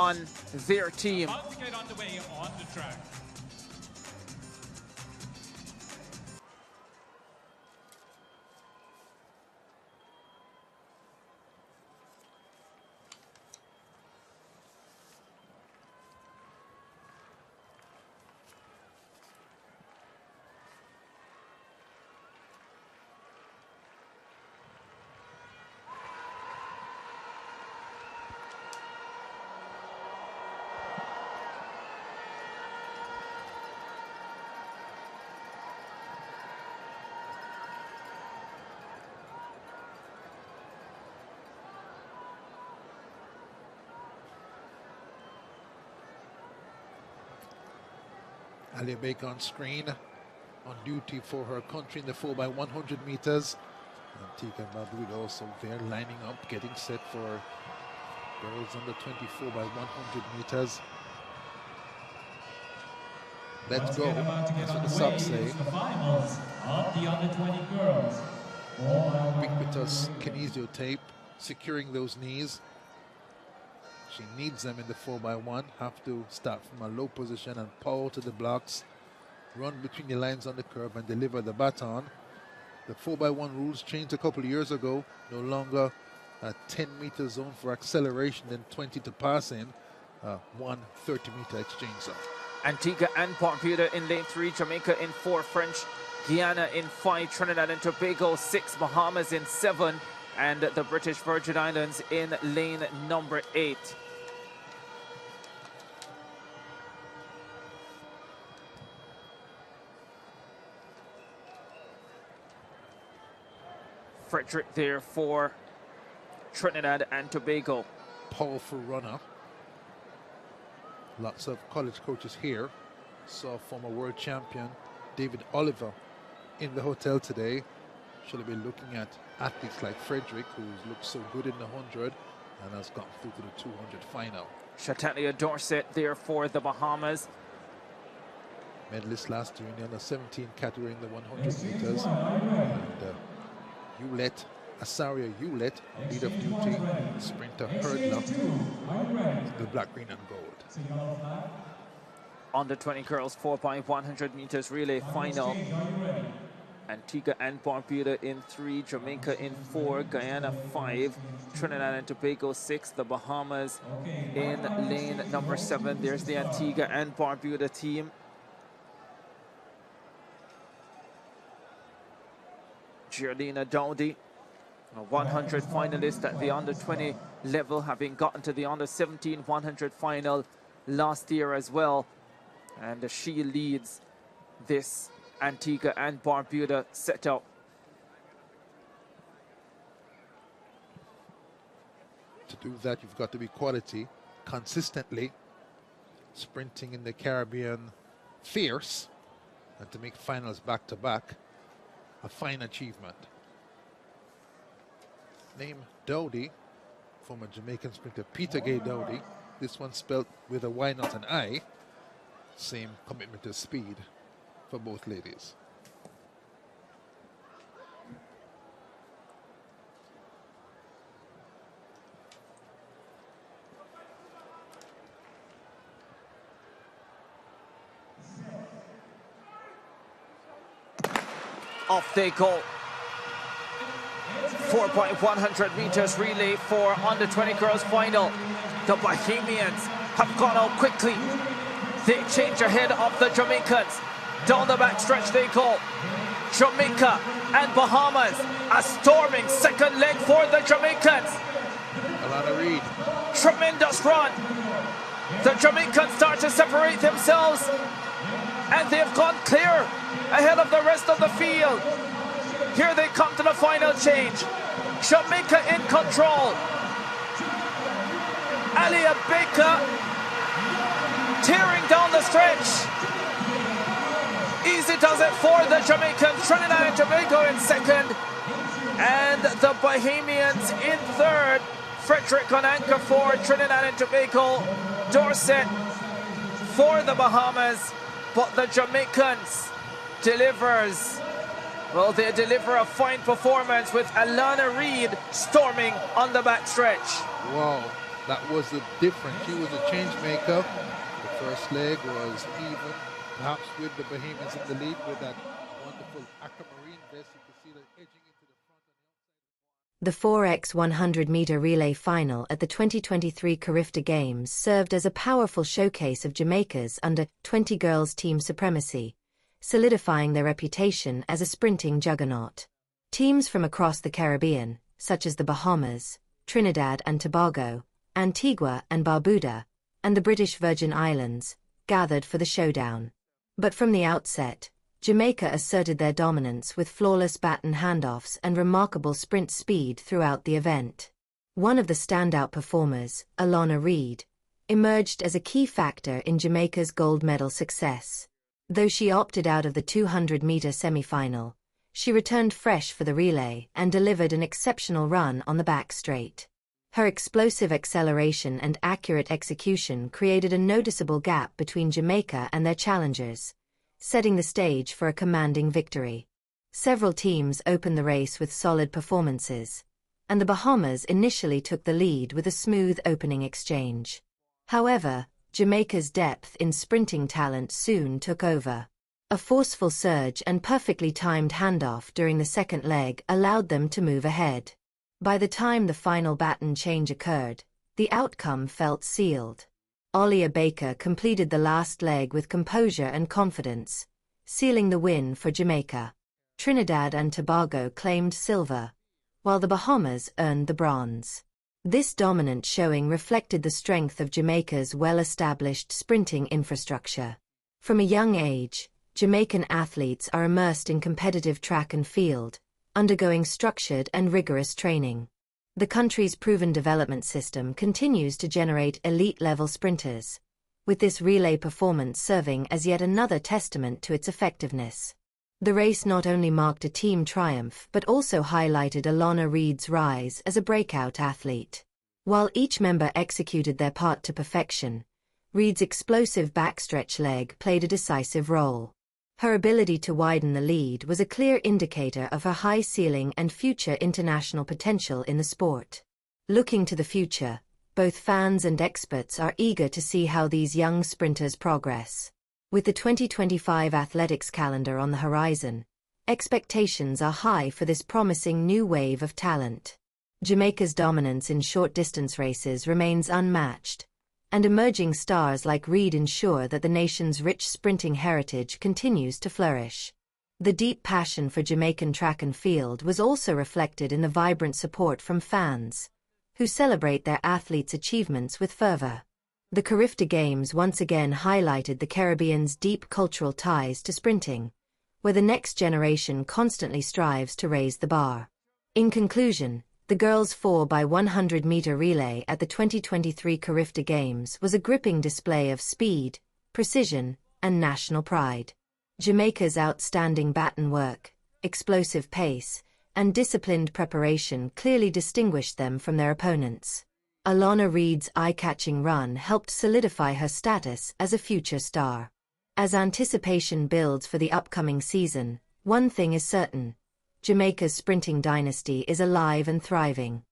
on their team. Let's get underway on the track. Ali Baker on screen, on duty for her country in the 4x100 meters. Antigua and Barbuda also there, lining up, getting set for girls under 24x100 meters. Let's go. That's what the subs say. The finals of the under 20 girls. Ubiquitous kinesio tape, securing those knees. She needs them in the 4x1. Have to start from a low position and power to the blocks, run between the lines on the curve and deliver the baton. The 4x1 rules changed a couple of years ago. No longer a 10-meter zone for acceleration, then 20 to pass in. One 30-meter exchange zone. Antigua and Barbuda in lane 3, Jamaica in 4, French Guiana in 5, Trinidad and Tobago 6, Bahamas in 7, and the British Virgin Islands in lane number 8. Frederick there for Trinidad and Tobago. Powerful runner. Lots of college coaches here. Saw former world champion David Oliver in the hotel today. Should be looking at athletes like Frederick, who's looked so good in the 100 and has gone through to the 200 final. Shatania Dorset there for the Bahamas. Medalist last year in the under 17 category in the 100 meters. And Hewlett, Asaria Hewlett, lead of duty, sprinter hurdler, the black, green and gold. Under 20 girls 4x100 meters relay final. Antigua and Barbuda in 3, Jamaica in 4, Guyana 5, Trinidad and Tobago 6, the Bahamas in lane number 7. There's the Antigua and Barbuda team. Giardina Dowdy, a 100 finalist at the under 20 level, having gotten to the under 17 100 final last year as well. And she leads this Antigua and Barbuda setup. To do that, you've got to be quality, consistently sprinting in the Caribbean fierce, and to make finals back-to-back, a fine achievement. Name Dowdy, former Jamaican sprinter Peter Gay Dowdy. This one spelled with a Y, not an I. Same commitment to speed for both ladies. Off they go. 4x100 meters relay for under 20 girls final. The Bahamians have gone out quickly. They change ahead of the Jamaicans. Down the back stretch they go. Jamaica and Bahamas, a storming second leg for the Jamaicans. Alana Reid. Tremendous run. The Jamaicans start to separate themselves, and they've gone clear ahead of the rest of the field. Here they come to the final change. Jamaica in control. Alia Baker tearing down the stretch. Easy does it for the Jamaicans. Trinidad and Tobago in second, and the Bahamians in third. Frederick on anchor for Trinidad and Tobago. Dorset for the Bahamas, but the Jamaicans delivers. Well, they deliver a fine performance with Alana Reid storming on the back stretch. Wow, That was the difference. She was a change maker. The first leg was even, perhaps with the Bahamians in the lead with that wonderful aquamarine vest. You could see that edging into the front. The 4x100m relay final at the 2023 CARIFTA Games served as a powerful showcase of Jamaica's under-20 girls team supremacy, solidifying their reputation as a sprinting juggernaut. Teams from across the Caribbean, such as the Bahamas, Trinidad and Tobago, Antigua and Barbuda, and the British Virgin Islands, gathered for the showdown. But from the outset, Jamaica asserted their dominance with flawless baton handoffs and remarkable sprint speed throughout the event. One of the standout performers, Alana Reid, emerged as a key factor in Jamaica's gold medal success. Though she opted out of the 200-meter semifinal, she returned fresh for the relay and delivered an exceptional run on the back straight. Her explosive acceleration and accurate execution created a noticeable gap between Jamaica and their challengers, setting the stage for a commanding victory. Several teams opened the race with solid performances, and the Bahamas initially took the lead with a smooth opening exchange. However, Jamaica's depth in sprinting talent soon took over. A forceful surge and perfectly timed handoff during the second leg allowed them to move ahead. By the time the final baton change occurred, the outcome felt sealed. Alana Baker completed the last leg with composure and confidence, sealing the win for Jamaica. Trinidad and Tobago claimed silver, while the Bahamas earned the bronze. This dominant showing reflected the strength of Jamaica's well-established sprinting infrastructure. From a young age, Jamaican athletes are immersed in competitive track and field, undergoing structured and rigorous training. The country's proven development system continues to generate elite-level sprinters, with this relay performance serving as yet another testament to its effectiveness. The race not only marked a team triumph but also highlighted Alana Reid's rise as a breakout athlete. While each member executed their part to perfection, Reid's explosive backstretch leg played a decisive role. Her ability to widen the lead was a clear indicator of her high ceiling and future international potential in the sport. Looking to the future, both fans and experts are eager to see how these young sprinters progress. With the 2025 athletics calendar on the horizon, expectations are high for this promising new wave of talent. Jamaica's dominance in short-distance races remains unmatched, and emerging stars like Reid ensure that the nation's rich sprinting heritage continues to flourish. The deep passion for Jamaican track and field was also reflected in the vibrant support from fans, who celebrate their athletes' achievements with fervor. The CARIFTA Games once again highlighted the Caribbean's deep cultural ties to sprinting, where the next generation constantly strives to raise the bar. In conclusion, the girls' 4x100m relay at the 2023 CARIFTA Games was a gripping display of speed, precision, and national pride. Jamaica's outstanding baton work, explosive pace, and disciplined preparation clearly distinguished them from their opponents. Alana Reid's eye-catching run helped solidify her status as a future star. As anticipation builds for the upcoming season, one thing is certain: Jamaica's sprinting dynasty is alive and thriving.